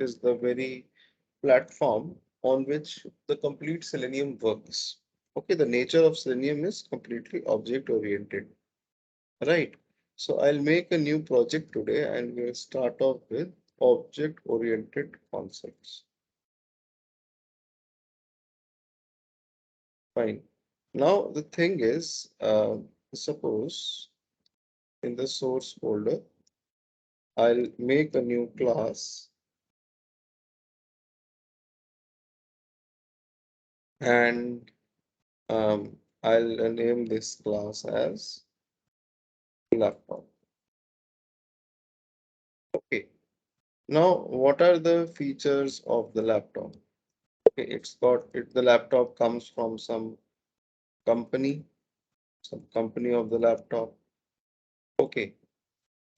is the very platform on which the complete Selenium works. Okay, the nature of Selenium is completely object oriented, right? So I'll make a new project today and we'll start off with object oriented concepts. Fine. Now the thing is, suppose in the source folder, I'll make a new class and I'll name this class as laptop. Okay. Now, what are the features of the laptop? Okay, the laptop comes from company, some company of the laptop. Okay,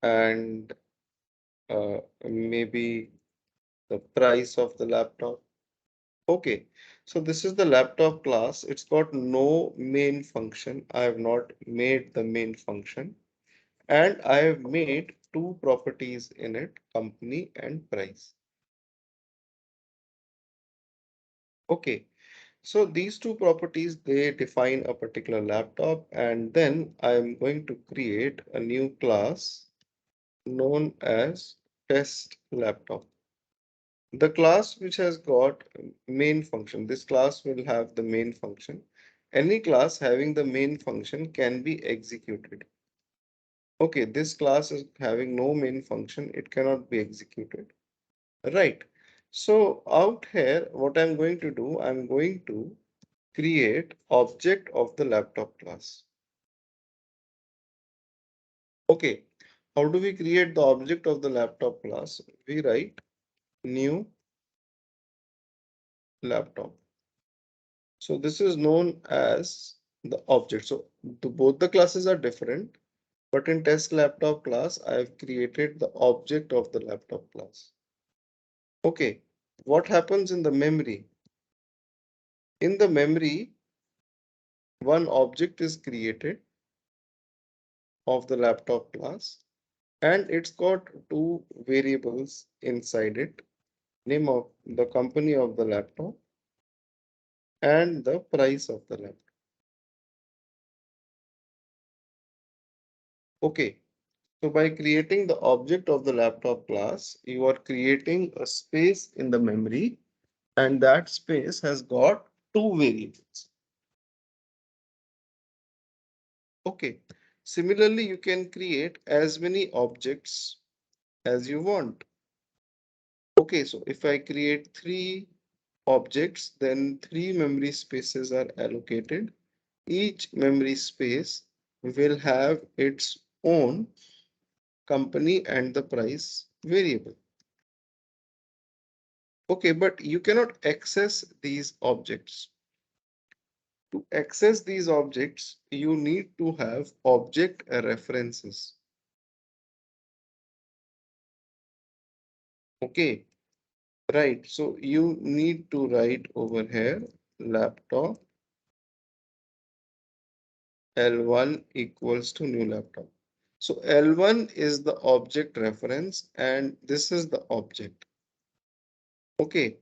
and maybe the price of the laptop. Okay, so this is the laptop class. It's got no main function. I have not made the main function, and I have made two properties in it, company and price. Okay, so these two properties, they define a particular laptop, and then I'm going to create a new class known as test laptop. The class which has got main function, this class will have the main function. Any class having the main function can be executed. Okay, this class is having no main function, it cannot be executed. Right. So out here, what I'm going to do, I'm going to create object of the laptop class. Okay, how do we create the object of the laptop class? We write new laptop. So this is known as the object. So both the classes are different, but in test laptop class, I have created the object of the laptop class. Okay, what happens in the memory? In the memory, one object is created of the laptop class and it's got two variables inside it, name of the company of the laptop and the price of the laptop. Okay, so by creating the object of the laptop class, you are creating a space in the memory and that space has got two variables. Okay, similarly, you can create as many objects as you want. Okay, so if I create three objects, then three memory spaces are allocated. Each memory space will have its own company and the price variable. Okay, but you cannot access these objects. To access these objects, you need to have object references. Okay, right. So you need to write over here laptop L1 equals to new laptop. So L1 is the object reference and this is the object. Okay,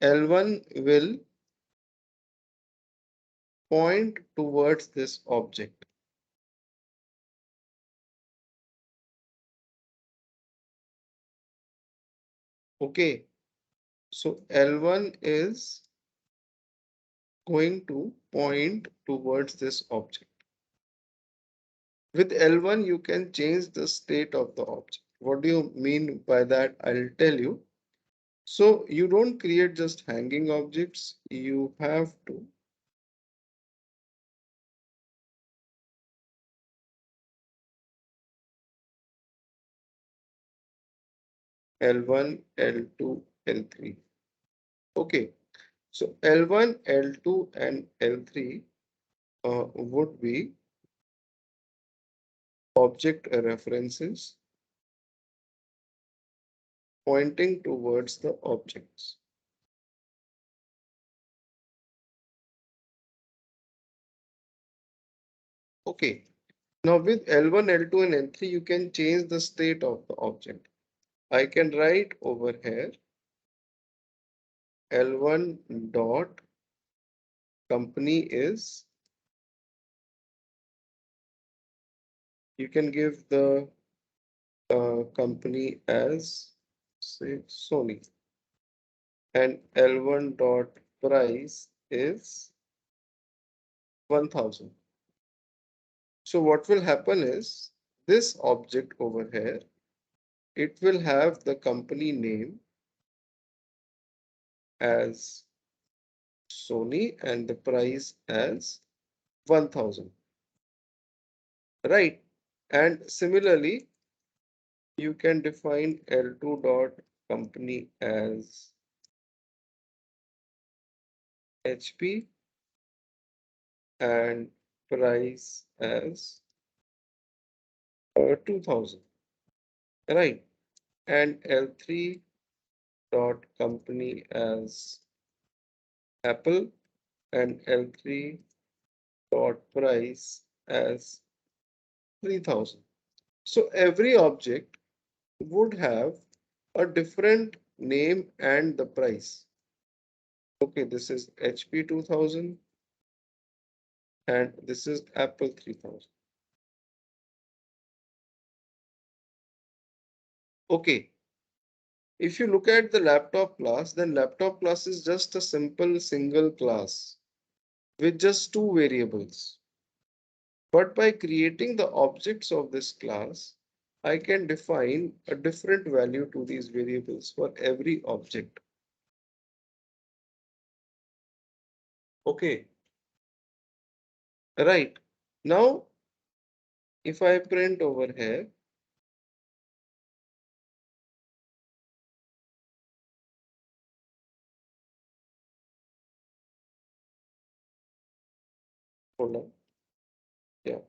L1 will point towards this object. Okay, so L1 is going to point towards this object. With L1, you can change the state of the object. What do you mean by that? I'll tell you. So you don't create just hanging objects. You have to L1, L2, L3. Okay, so L1, L2, and L3 would be object references pointing towards the objects. Okay, now with L1, L2, and L3, you can change the state of the object. I can write over here L1 dot company is, you can give the company as, say, Sony, and L1 dot price is 1000. So what will happen is this object over here, it will have the company name as Sony and the price as 1000, right? And similarly, you can define L2 dot company as HP and price as 2000, right? And L3 dot company as Apple and L3 dot price as 3000. So every object would have a different name and the price. Okay, this is HP 2000 and this is Apple 3000. Okay, if you look at the laptop class, then laptop class is just a simple single class with just two variables. But by creating the objects of this class, I can define a different value to these variables for every object. Okay, right. Now, if I print over here, hold on, yeah,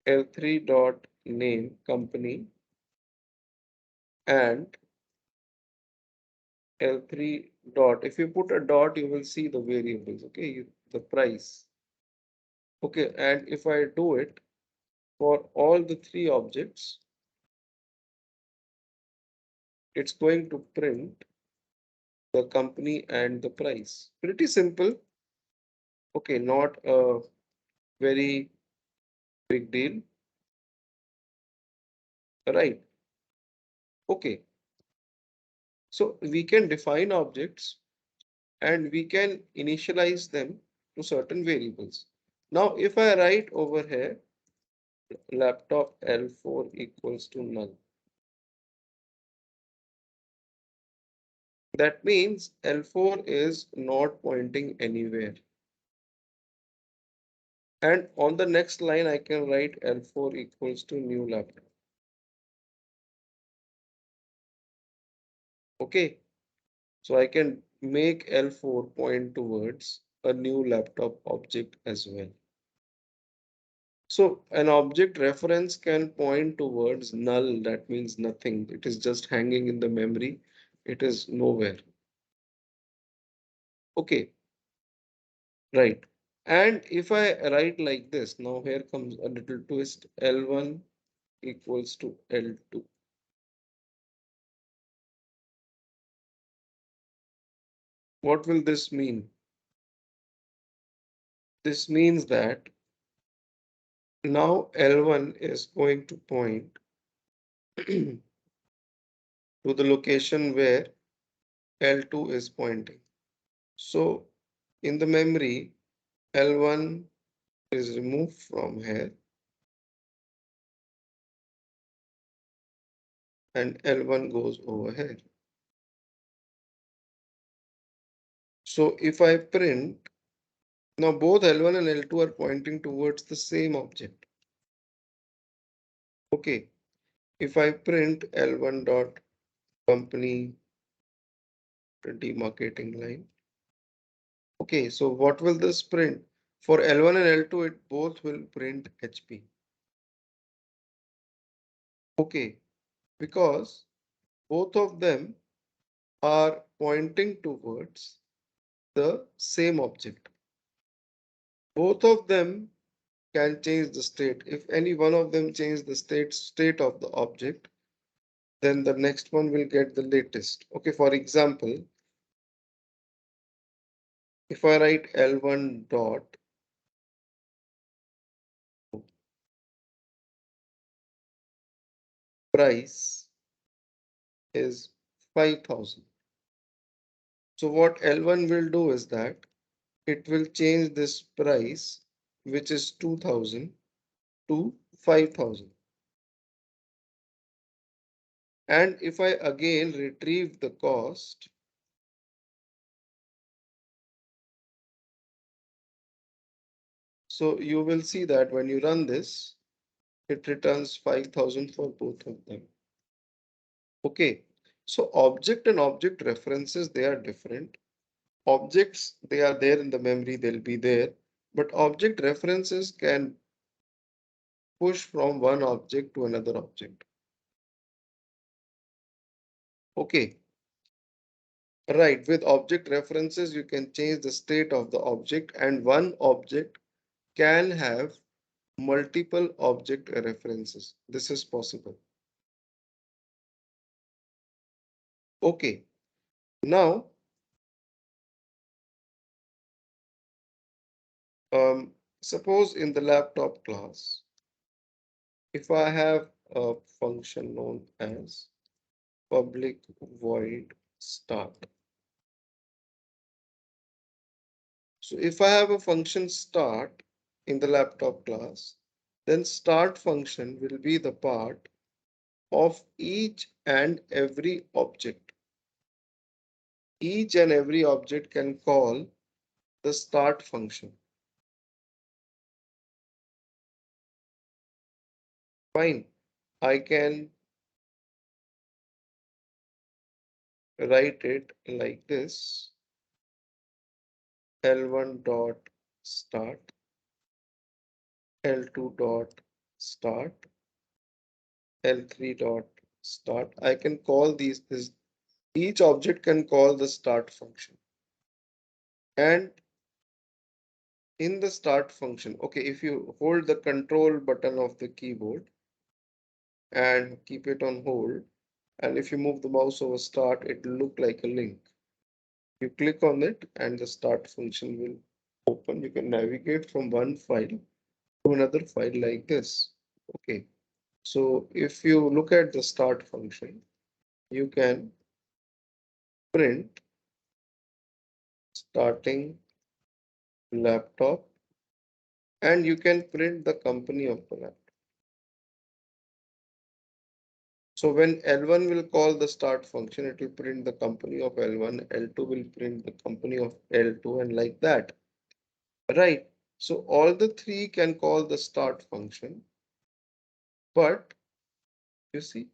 L3 dot name company and L3 dot, if you put a dot, you will see the variables, okay, the price. Okay, and if I do it for all the three objects, it's going to print the company and the price. Pretty simple. Okay, not a very big deal, right? Okay, so we can define objects and we can initialize them to certain variables. Now, if I write over here, laptop L4 equals to null, that means L4 is not pointing anywhere. And on the next line, I can write L4 equals to new laptop. Okay, so I can make L4 point towards a new laptop object as well. So an object reference can point towards null, that means nothing. It is just hanging in the memory. It is nowhere. Okay, right. And if I write like this, now here comes a little twist, L1 equals to L2. What will this mean? This means that now L1 is going to point to the location where L2 is pointing. So in the memory, L1 is removed from here and L1 goes over here. So if I print, now both L1 and L2 are pointing towards the same object. Okay, if I print L1 dot company demarcating line. Okay, so what will this print? For L1 and L2, it both will print HP. Okay, because both of them are pointing towards the same object. Both of them can change the state. If any one of them change the state of the object, then the next one will get the latest. Okay, for example, If I write L1 dot price is 5,000. So what L1 will do is that it will change this price, which is 2,000 to 5,000. And if I again retrieve the cost, so you will see that when you run this, it returns 5,000 for both of them. Okay, so object and object references, they are different. Objects, they are there in the memory, they'll be there, but object references can push from one object to another object. Okay, right, with object references, you can change the state of the object, and one object can have multiple object references. This is possible. Okay, now suppose in the laptop class, if I have a function known as public void start. So if I have a function start in the laptop class, then start function will be the part of each and every object. Each and every object can call the start function. Fine. I can write it like this: L1 dot start, L2 dot start, L3 dot start. I can call these this each object can call the start function. And in the start function, okay, if you hold the control button of the keyboard and keep it on hold, and if you move the mouse over start, it will look like a link. You click on it and the start function will open. You can navigate from one file to another file like this. Okay, so if you look at the start function, you can print starting laptop, and you can print the company of the laptop. So when L1 will call the start function, it will print the company of L1, L2 will print the company of L2, and like that. Right. So all the three can call the start function, but you see,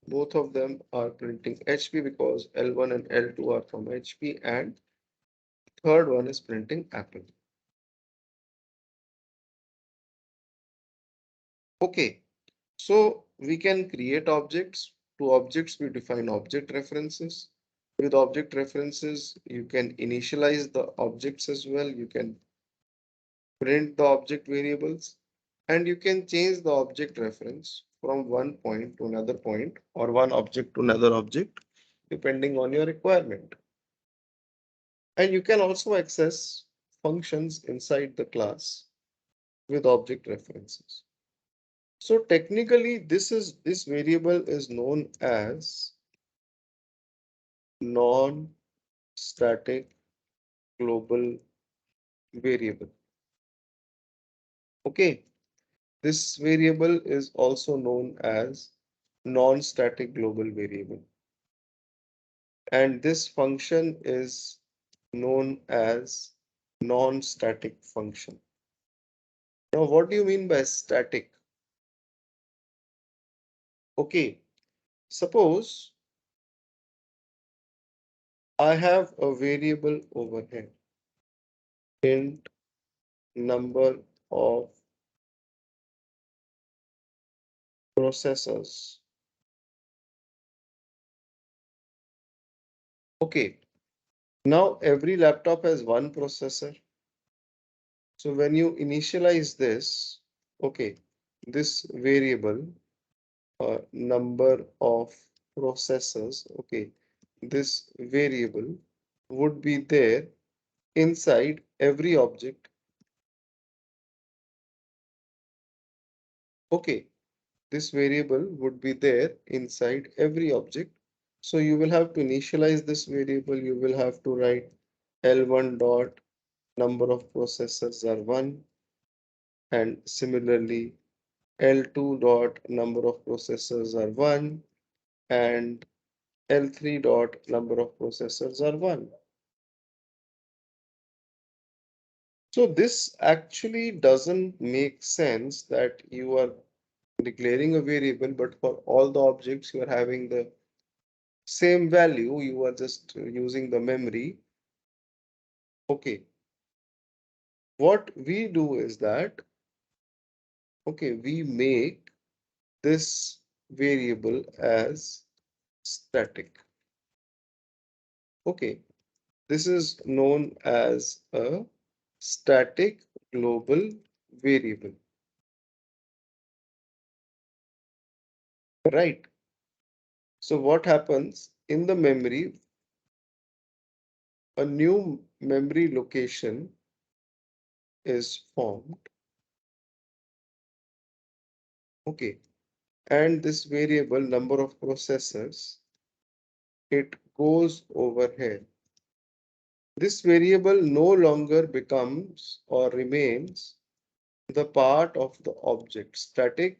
both of them are printing HP because L1 and L2 are from HP, and third one is printing Apple. Okay, so we can create objects. To objects, we define object references. With object references, you can initialize the objects as well. You can print the object variables, and you can change the object reference from one point to another point or one object to another object depending on your requirement. And you can also access functions inside the class with object references. So technically this variable is known as non-static global variable. Okay, this variable is also known as non-static global variable. And this function is known as non-static function. Now, what do you mean by static? Okay, suppose I have a variable over here, int number of processors. Okay, now every laptop has one processor. So when you initialize this, okay, this variable number of processors, okay, this variable would be there inside every object. Okay, this variable would be there inside every object. So you will have to initialize this variable. You will have to write L1 dot number of processors are 1, and similarly L2 dot number of processors are 1, and L3 dot number of processors are 1. So this actually doesn't make sense that you are declaring a variable, but for all the objects you are having the same value, you are just using the memory. Okay, what we do is that, okay, we make this variable as static. Okay, this is known as a static global variable, right? So what happens in the memory, a new memory location is formed. Okay, and this variable number of processors, it goes over here. This variable no longer becomes or remains the part of the object. Static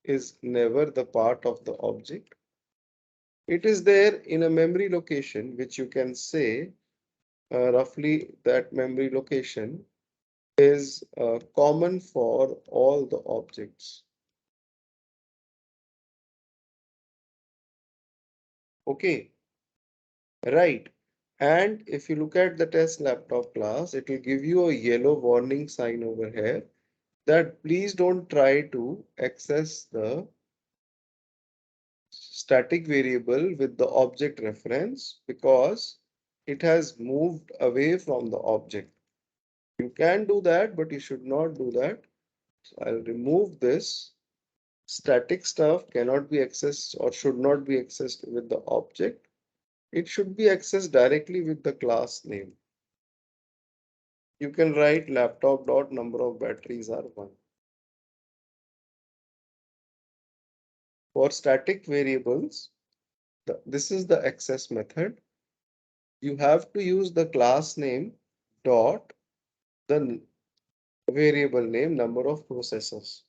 is never the part of the object. It is there in a memory location, which you can say roughly that memory location is common for all the objects. Okay, right. And if you look at the test laptop class, it will give you a yellow warning sign over here that please don't try to access the static variable with the object reference because it has moved away from the object. You can do that, but you should not do that. So I'll remove this. Static stuff cannot be accessed or should not be accessed with the object. It should be accessed directly with the class name. You can write laptop dot number of batteries are 1. For static variables, this is the access method. You have to use the class name dot the variable name number of processors.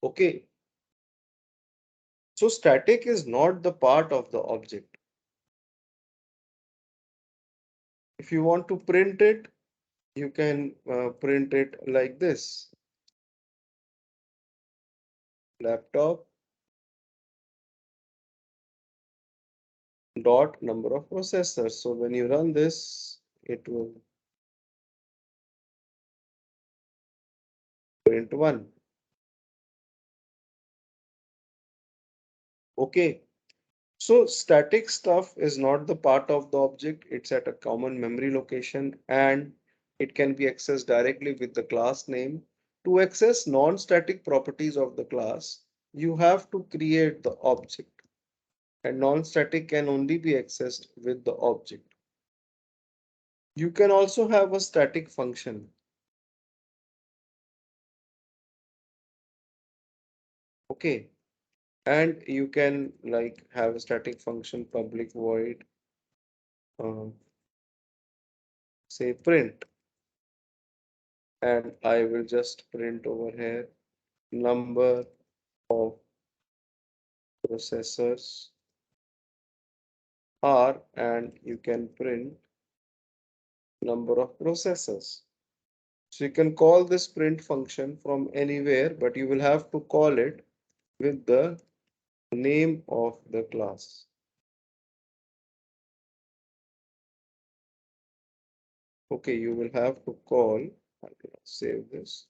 Okay, so static is not the part of the object. If you want to print it, you can print it like this. Laptop dot number of processors. So when you run this, it will print 1. Okay, so static stuff is not the part of the object. It's at a common memory location and it can be accessed directly with the class name. To access non-static properties of the class, you have to create the object, and non-static can only be accessed with the object. You can also have a static function. Okay, and you can like have a static function public void uh, say print, and I will just print over here number of processors are, and you can print number of processors. So you can call this print function from anywhere, but you will have to call it with the name of the class. Okay, you will have to call, I will save this.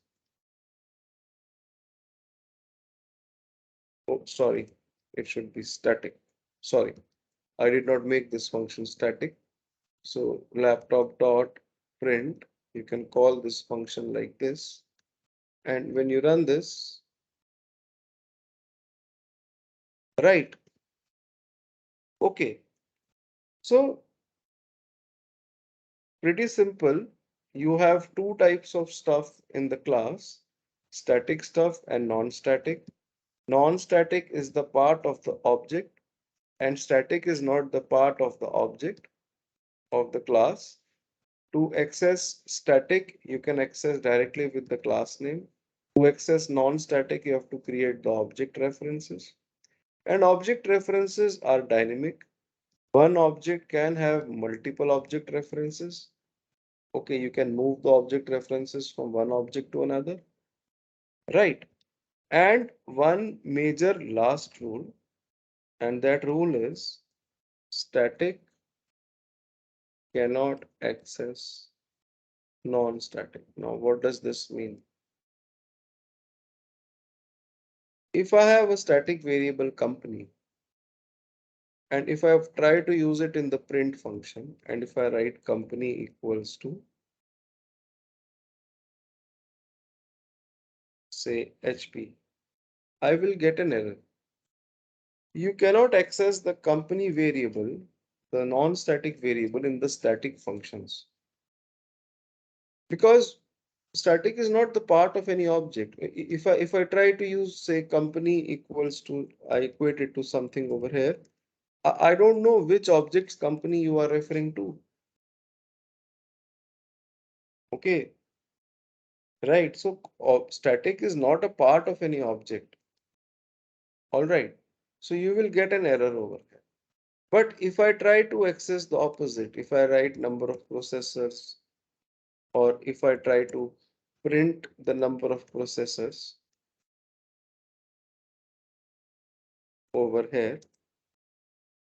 Oh, sorry, it should be static. Sorry, I did not make this function static. So laptop dot print, you can call this function like this. And when you run this, right? Okay, So pretty simple. You have two types of stuff in the class, static stuff and non-static. Non-static is the part of the object and static is not the part of the object of the class. To access static, you can access directly with the class name. To access non-static, you have to create the object references. And object references are dynamic. One object can have multiple object references. Okay, you can move the object references from one object to another. Right. And one major last rule, and that rule is static cannot access non-static. Now, what does this mean? If I have a static variable company, and if I have tried to use it in the print function, and if I write company equals to, say, HP, I will get an error. You cannot access the company variable, the non-static variable in the static functions. Because static is not the part of any object. If I try to use, say, company equals to, I equate it to something over here, I don't know which object's company you are referring to. Okay, right. So static is not a part of any object. All right. So you will get an error over here. But if I try to access the opposite, if I write number of processors, or if I try to print the number of processors over here,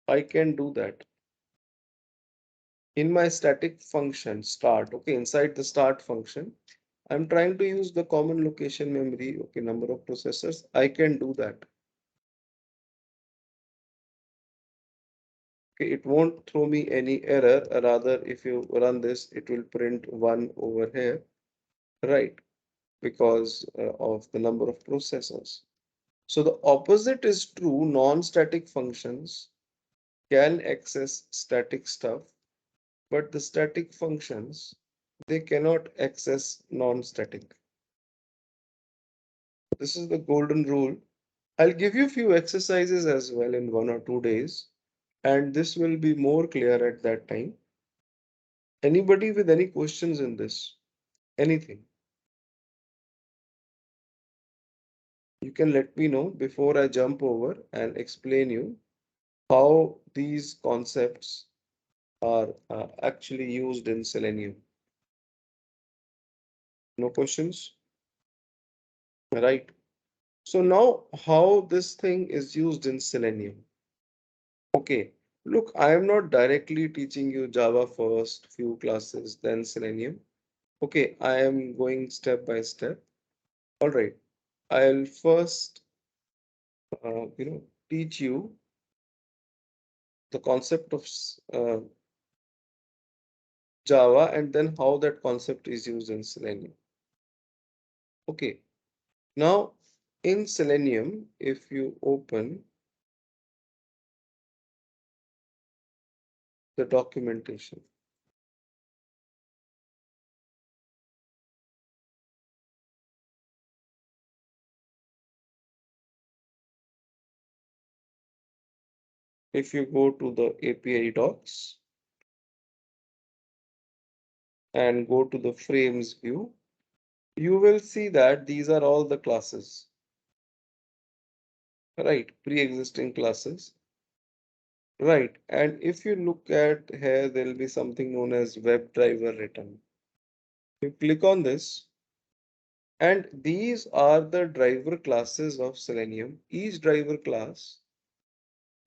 I can do that. In my static function start, okay, inside the start function, I'm trying to use the common location memory, okay, number of processors. I can do that. Okay, it won't throw me any error. Rather, if you run this, it will print one over here, right? Because of the number of processors. So the opposite is true. Non-static functions can access static stuff, but the static functions, they cannot access non-static. This is the golden rule. I'll give you a few exercises as well in 1 or 2 days, and this will be more clear at that time. Anybody with any questions in this? Anything? You can let me know before I jump over and explain you how these concepts are actually used in Selenium. No questions? Right. So now how this thing is used in Selenium. Okay, look, I am not directly teaching you Java first, few classes, then Selenium. Okay, I am going step by step. All right, I'll first, teach you the concept of Java and then how that concept is used in Selenium. Okay, now in Selenium, if you open the documentation, if you go to the API docs and go to the frames view, you will see that these are all the classes, right? Pre-existing classes, right? And if you look at here, there will be something known as WebDriver written. You click on this, and these are the driver classes of Selenium. Each driver class,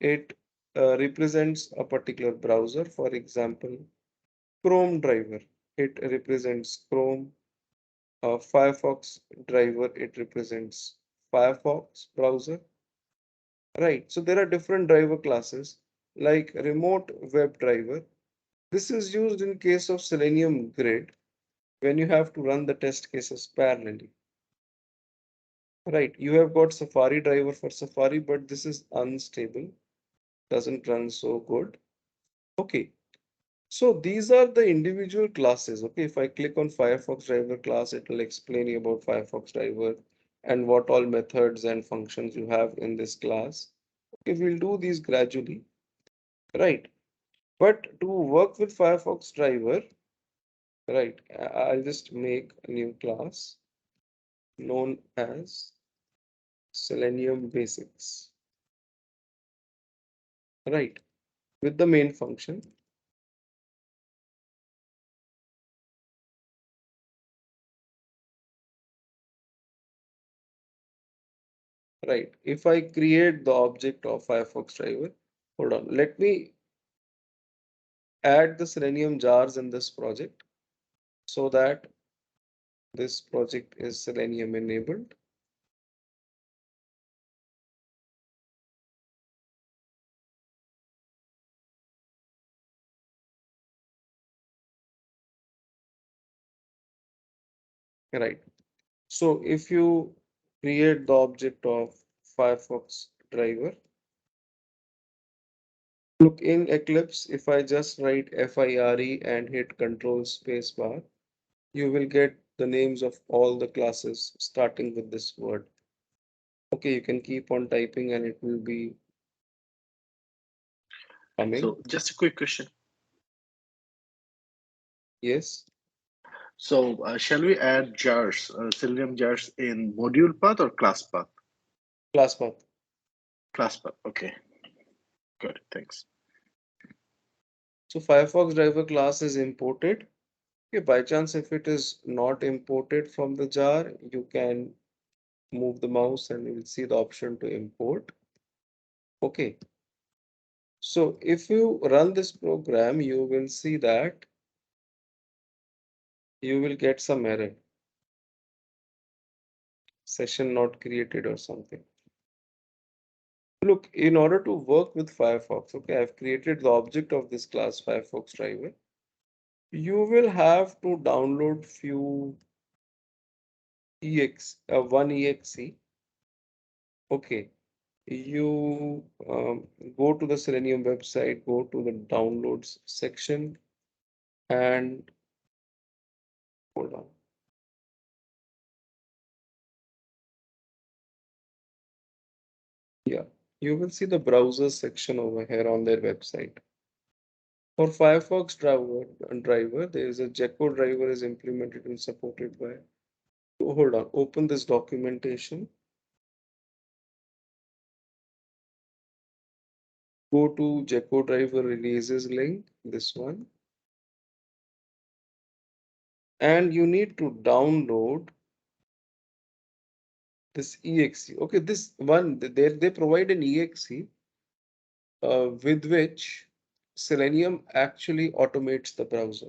it represents a particular browser. For example, Chrome driver, it represents Chrome. Firefox driver, it represents Firefox browser. Right, so there are different driver classes like remote web driver. This is used in case of Selenium Grid when you have to run the test cases parallelly. Right, you have got Safari driver for Safari, but this is unstable, doesn't run so good. Okay, so these are the individual classes. Okay, if I click on Firefox driver class, it will explain you about Firefox driver and what all methods and functions you have in this class. Okay, we'll do these gradually, right? But to work with Firefox driver, right, I'll just make a new class known as Selenium Basics, right, with the main function, right. If I create the object of Firefox driver, hold on, let me add the Selenium jars in this project so that this project is Selenium enabled. Right. So if you create the object of Firefox driver, look in Eclipse, if I just write FIRE and hit Control space bar, you will get the names of all the classes starting with this word. Okay, you can keep on typing and it will be coming. So just a quick question. Yes, So shall we add jars, Selenium jars in module path or class path? class path. Class path. Okay, good. Thanks. So Firefox driver class is imported. Okay, by chance, if it is not imported from the jar, you can move the mouse and you will see the option to import. Okay, so if you run this program, you will see that you will get some error, session not created or something. Look, in order to work with Firefox, okay, I've created the object of this class Firefox driver. You will have to download few one exe. Okay, you go to the Selenium website, go to the downloads section, and hold on. Yeah, you will see the browser section over here on their website. For Firefox driver, there is a Gecko driver is implemented and supported by. Oh, hold on, open this documentation. Go to Gecko driver releases link, this one, and you need to download this exe. Okay, this one they provide an exe with which Selenium actually automates the browser.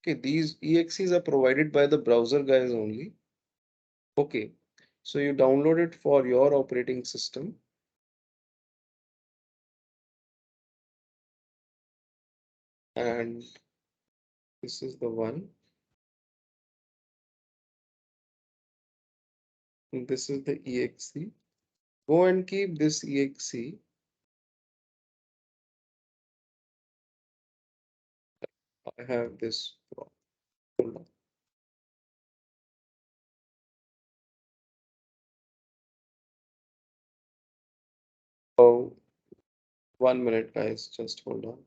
Okay, these exes are provided by the browser guys only. Okay, so you download it for your operating system, and this is the one. And this is the exe. Go and keep this exe. I have this. Hold on. Oh, 1 minute, guys. Just hold on.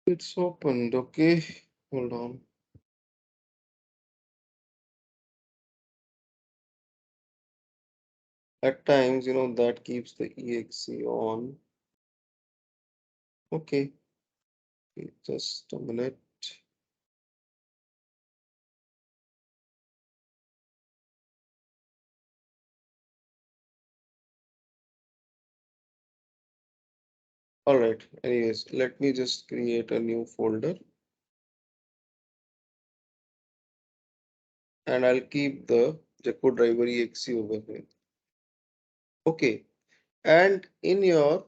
It's opened. Okay, hold on. At times, that keeps the exe on. Okay, just a minute. All right. Anyways, let me just create a new folder and I'll keep the Gecko driver exe over here. Okay, and in your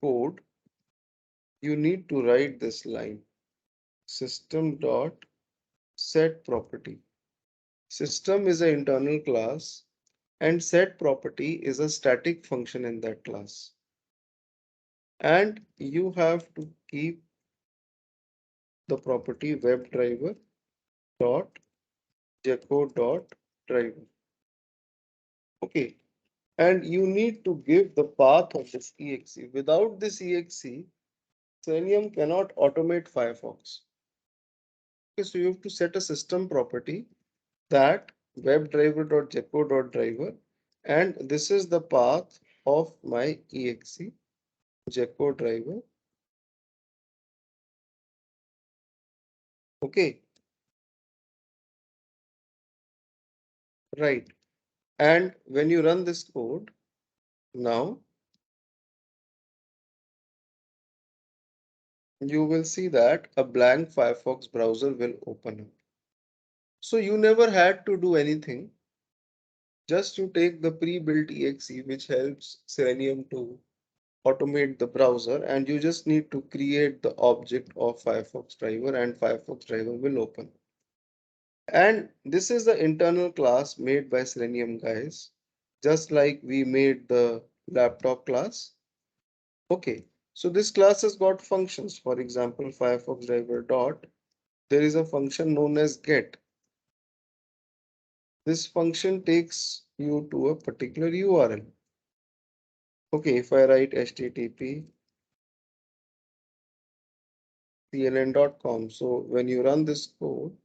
code, you need to write this line system dot set property. System is an internal class and set property is a static function in that class. And you have to keep the property WebDriver dot gecko dot driver. Okay, and you need to give the path of this exe. Without this exe, Selenium cannot automate Firefox. Okay, so you have to set a system property that webdriver.gecko.driver, and this is the path of my exe gecko driver. Okay, right. And when you run this code, now you will see that a blank Firefox browser will open up. So you never had to do anything. Just you take the pre-built exe which helps Selenium to automate the browser, and you just need to create the object of Firefox driver and Firefox driver will open. And this is the internal class made by Selenium guys, just like we made the laptop class. Okay, so this class has got functions. For example, Firefox driver dot, there is a function known as get. This function takes you to a particular URL. Okay, if I write http cln.com, so when you run this code,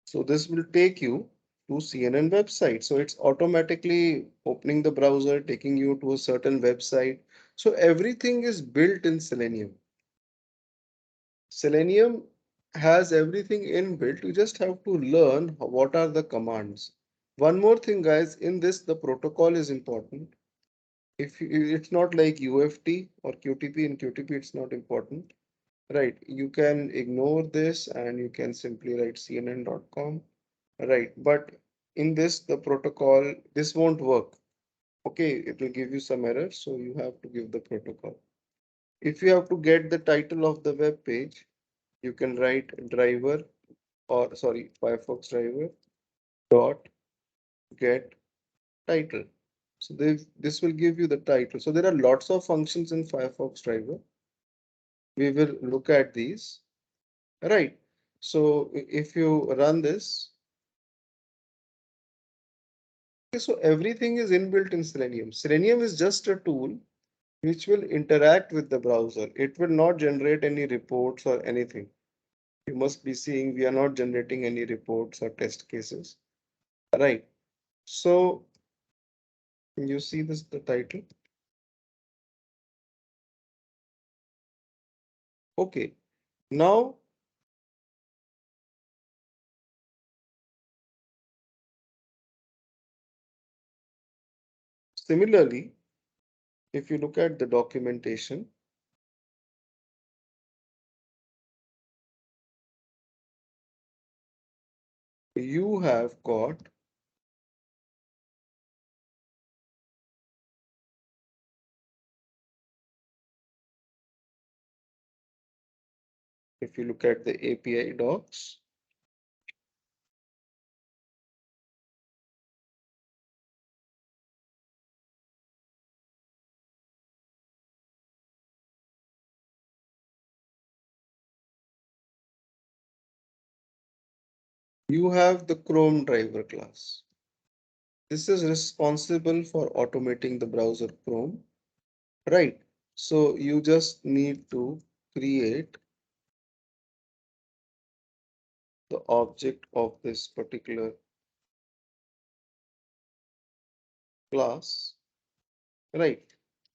so this will take you to CNN website. So it's automatically opening the browser, taking you to a certain website. So everything is built in Selenium. Selenium has everything inbuilt. You just have to learn what are the commands. One more thing, guys, in this, the protocol is important. If you, it's not like UFT or QTP. In QTP, it's not important. Right. You can ignore this and you can simply write cnn.com. Right, but in this, the protocol, this won't work. Okay, it will give you some error, so you have to give the protocol. If you have to get the title of the web page, you can write driver or sorry, Firefox driver dot get title. So this will give you the title. So there are lots of functions in Firefox driver. We will look at these. Right. So if you run this, okay, so everything is inbuilt in Selenium. Selenium is just a tool which will interact with the browser. It will not generate any reports or anything. You must be seeing we are not generating any reports or test cases. Right. So you see this the title. Okay. Now similarly, if you look at the documentation, you have got if you look at the API docs, you have the Chrome driver class. This is responsible for automating the browser Chrome. Right. So you just need to create the object of this particular class. Right.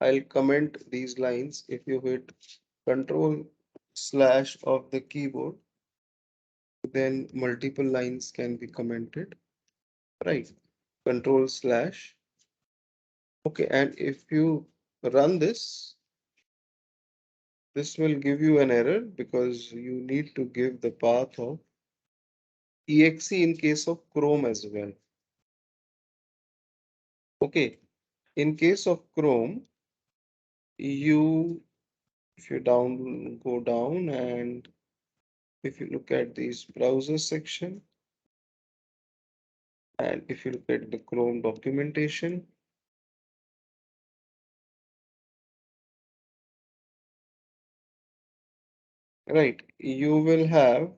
I'll comment these lines. If you hit control slash of the keyboard, then multiple lines can be commented. Right. Control slash. Okay. And if you run this, this will give you an error because you need to give the path of exe in case of Chrome as well. Okay, in case of Chrome, you if you go down and if you look at this browser section and if you look at the Chrome documentation, right, you'll have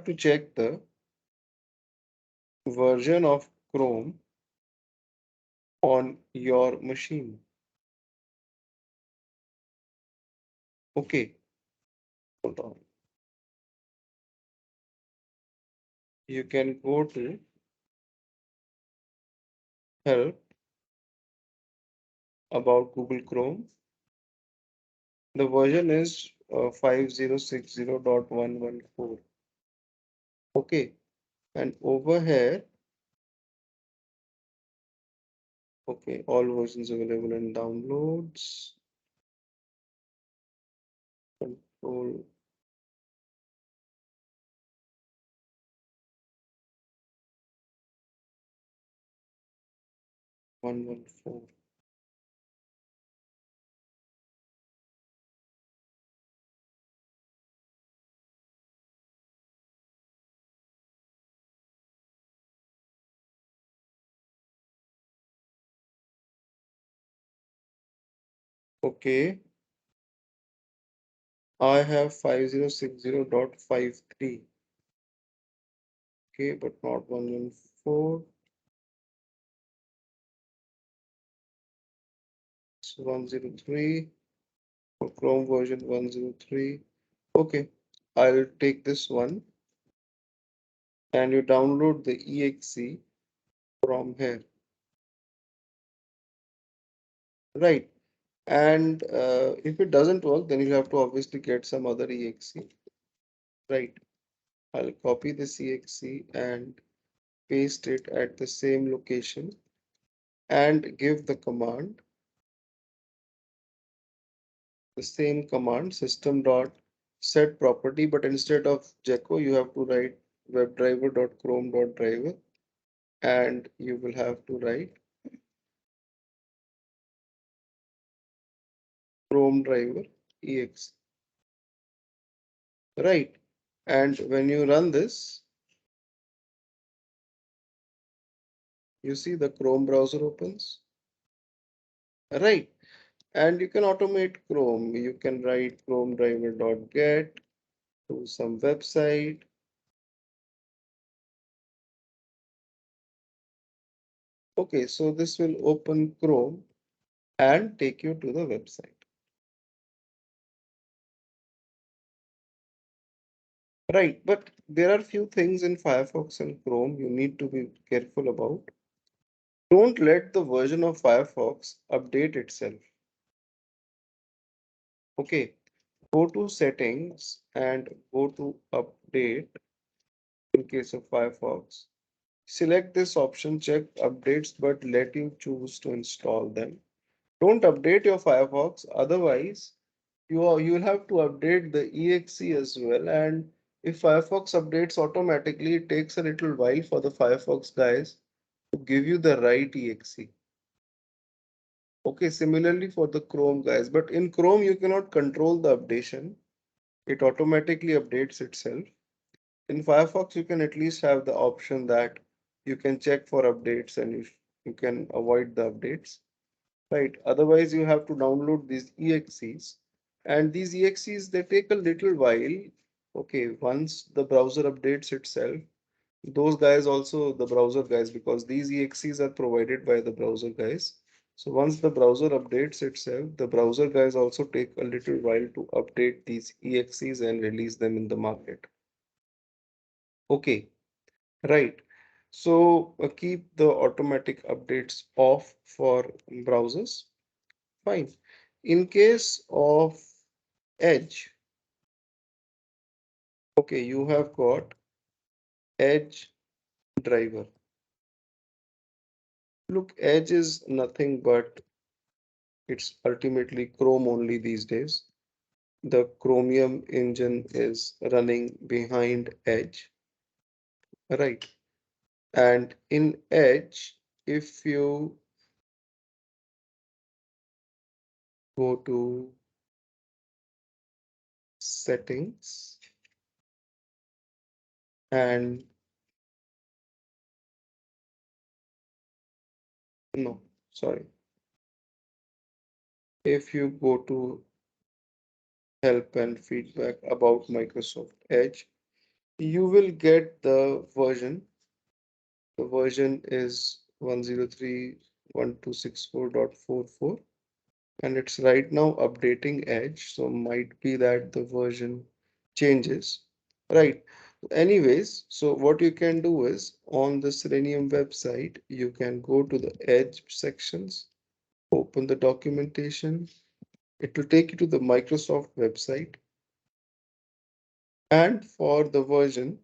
to check the version of Chrome on your machine. Okay, hold on. You can go to help about Google Chrome. The version is 5060.114. Okay, and over here, okay, all versions available in downloads, control 114. Okay, I have 5060.53. Okay, but not 114. It's 103. For Chrome version 103. Okay, I'll take this one and you download the exe from here. Right. And if it doesn't work, then you have to obviously get some other exe. Right. I'll copy this exe and paste it at the same location and give the command, the same command system dot set property, but instead of Gecko, you have to write webdriver.chrome.driver and you will have to write Chrome driver exe. Right. And when you run this, you see the Chrome browser opens. Right. And you can automate Chrome. You can write Chrome driver.get to some website. Okay, so this will open Chrome and take you to the website. Right, but there are few things in Firefox and Chrome you need to be careful about. Don't let the version of Firefox update itself. Okay, go to settings and go to update in case of Firefox. Select this option, check updates, but let you choose to install them. Don't update your Firefox, otherwise you'll have to update the exe as well. And if Firefox updates automatically, it takes a little while for the Firefox guys to give you the right exe. Okay, similarly for the Chrome guys, but in Chrome you cannot control the updation. It automatically updates itself. In Firefox, you can at least have the option that you can check for updates and you can avoid the updates. Right. Otherwise, you have to download these exes. And these exes, they take a little while. Okay, once the browser updates itself, those guys also the browser guys, because these exes are provided by the browser guys. So once the browser updates itself, the browser guys also take a little while to update these exes and release them in the market. Okay, right. So keep the automatic updates off for browsers. Fine. In case of Edge, okay, you have got Edge driver. Look, Edge is nothing but it's ultimately Chrome only these days. the Chromium engine is running behind Edge, right? And in Edge, if you go to settings and no, sorry, if you go to help and feedback about Microsoft Edge, you will get the version. The version is 103.1264.44 and it's right now updating Edge, so might be that the version changes. Right. Anyways, so what you can do is on the Selenium website, you can go to the Edge sections, open the documentation. It will take you to the Microsoft website. And for the version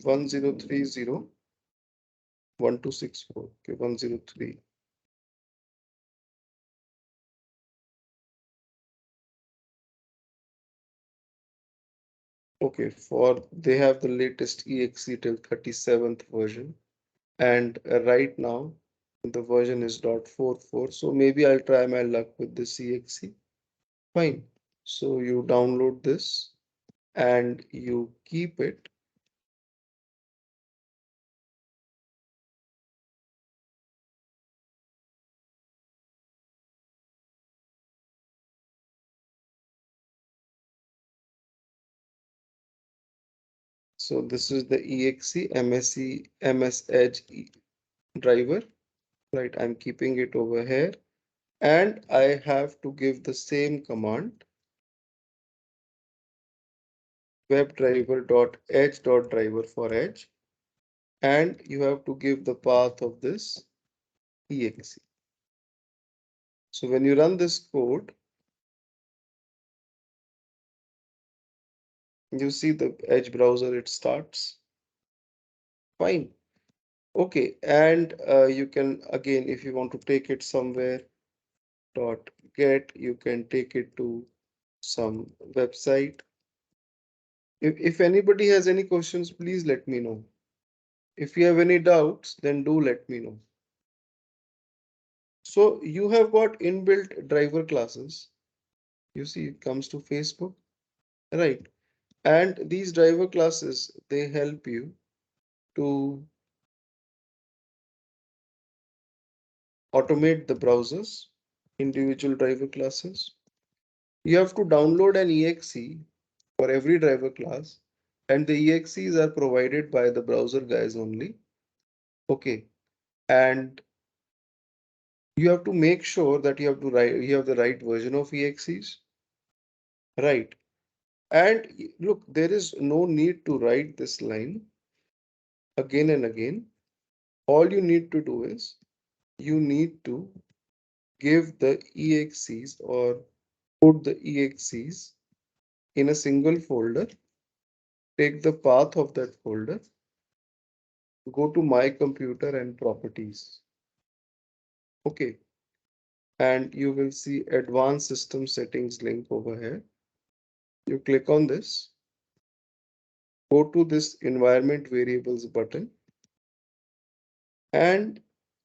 1030.1264, okay, 103. Okay, for they have the latest exe till 37th version. And right now the version is .44, so maybe I'll try my luck with this exe. Fine. So you download this and you keep it. So this is the exe ms edge driver, right? I'm keeping it over here and I have to give the same command webdriver.edge.driver for edge, and you have to give the path of this exe. So when you run this code, you see the Edge browser, it starts. Fine. Okay. And you can, again, if you want to take it somewhere, dot get, you can take it to some website. If anybody has any questions, please let me know. If you have any doubts, then do let me know. So you have got inbuilt driver classes. You see, it comes to Facebook, right? And these driver classes, they help you to automate the browsers, individual driver classes. You have to download an exe for every driver class, and the exes are provided by the browser guys only. Okay, and you have to make sure that you have the right version of exes, right? And look, there is no need to write this line again and again. All you need to do is you need to give the exes or put the exes in a single folder, take the path of that folder, go to my computer and properties. Okay, and you will see advanced system settings link over here. You click on this, go to this environment variables button, and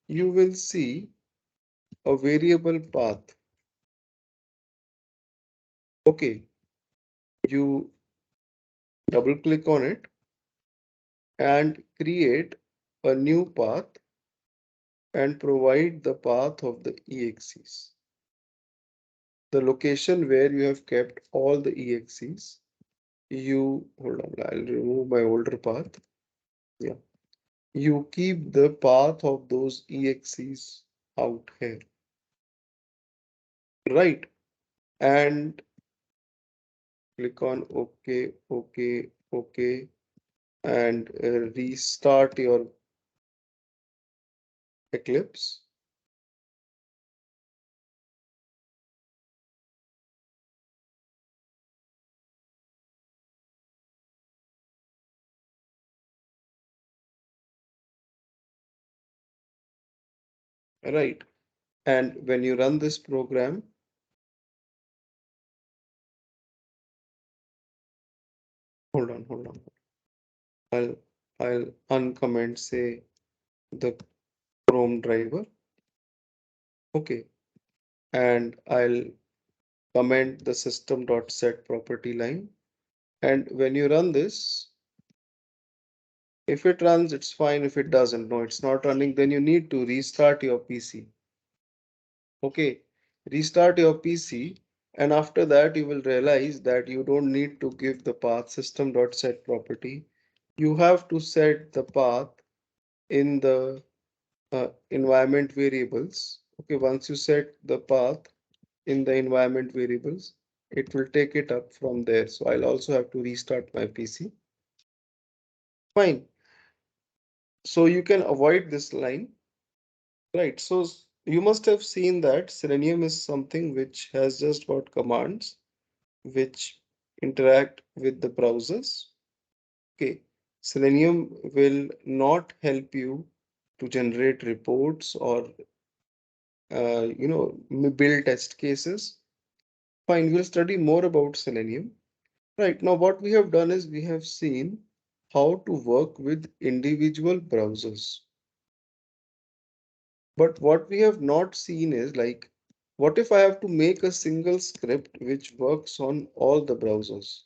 you will see a variable path. Okay, you double click on it and create a new path and provide the path of the exes. The location where you have kept all the exes. You hold on, I'll remove my older path. Yeah, you keep the path of those exes out here, right? And click on OK, OK, OK, and restart your Eclipse. Right. And when you run this program, hold on. I'll I'll uncomment say the Chrome driver. Okay. And I'll comment the system.set property line. And when you run this, if it runs, it's fine. If it doesn't, no, it's not running, then you need to restart your PC. Okay, restart your PC, and after that, you will realize that you don't need to give the path system.set property. You have to set the path in the environment variables. Okay, once you set the path in the environment variables, it will take it up from there. So I'll also have to restart my PC. Fine. So you can avoid this line, right? So you must have seen that Selenium is something which has just got commands which interact with the browsers. Okay. Selenium will not help you to generate reports or build test cases. Fine, we'll study more about Selenium. Right, now what we have done is we have seen how to work with individual browsers. But what we have not seen is like, what if I have to make a single script which works on all the browsers?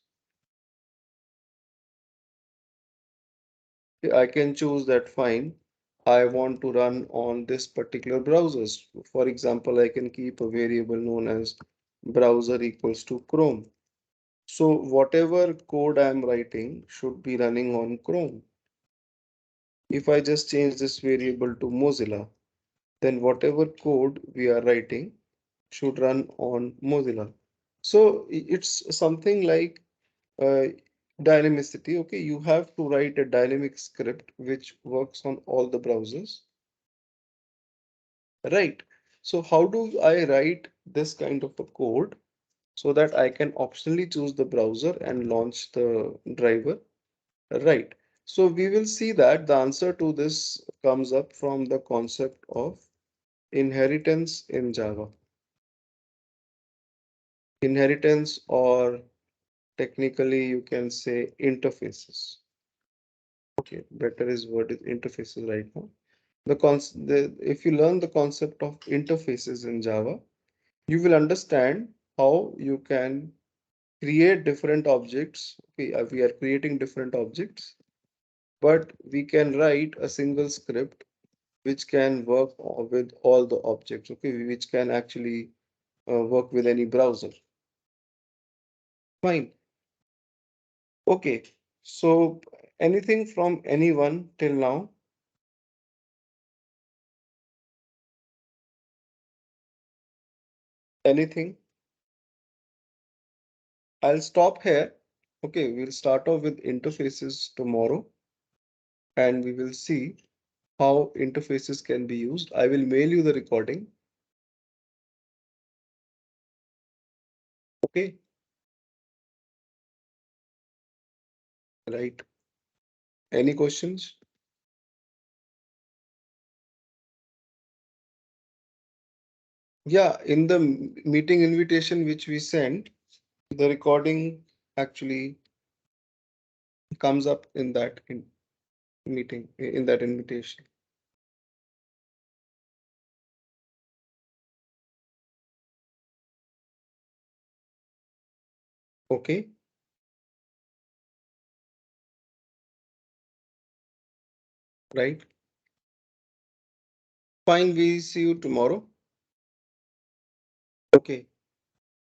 I can choose that fine. I want to run on this particular browsers. For example, I can keep a variable known as browser equals to Chrome. So whatever code I'm writing should be running on Chrome. If I just change this variable to Mozilla, then whatever code we are writing should run on Mozilla. So it's something like uh, dynamicity. Okay, you have to write a dynamic script which works on all the browsers, right? So how do I write this kind of a code so that I can optionally choose the browser and launch the driver, right? So we will see that the answer to this comes up from the concept of inheritance in Java. Inheritance, or technically you can say interfaces. Okay, better is word is interfaces right now. If you learn the concept of interfaces in Java, you will understand how you can create different objects. Okay, we are creating different objects, but we can write a single script which can work with all the objects. Okay, which can actually work with any browser. Fine. Okay, so anything from anyone till now? Anything? I'll stop here. Okay, we'll start off with interfaces tomorrow and we will see how interfaces can be used. I will mail you the recording. Okay, right. Any questions? Yeah, in the meeting invitation which we sent, the recording actually comes up in that meeting, in that invitation. Okay, right. Fine, we see you tomorrow. Okay.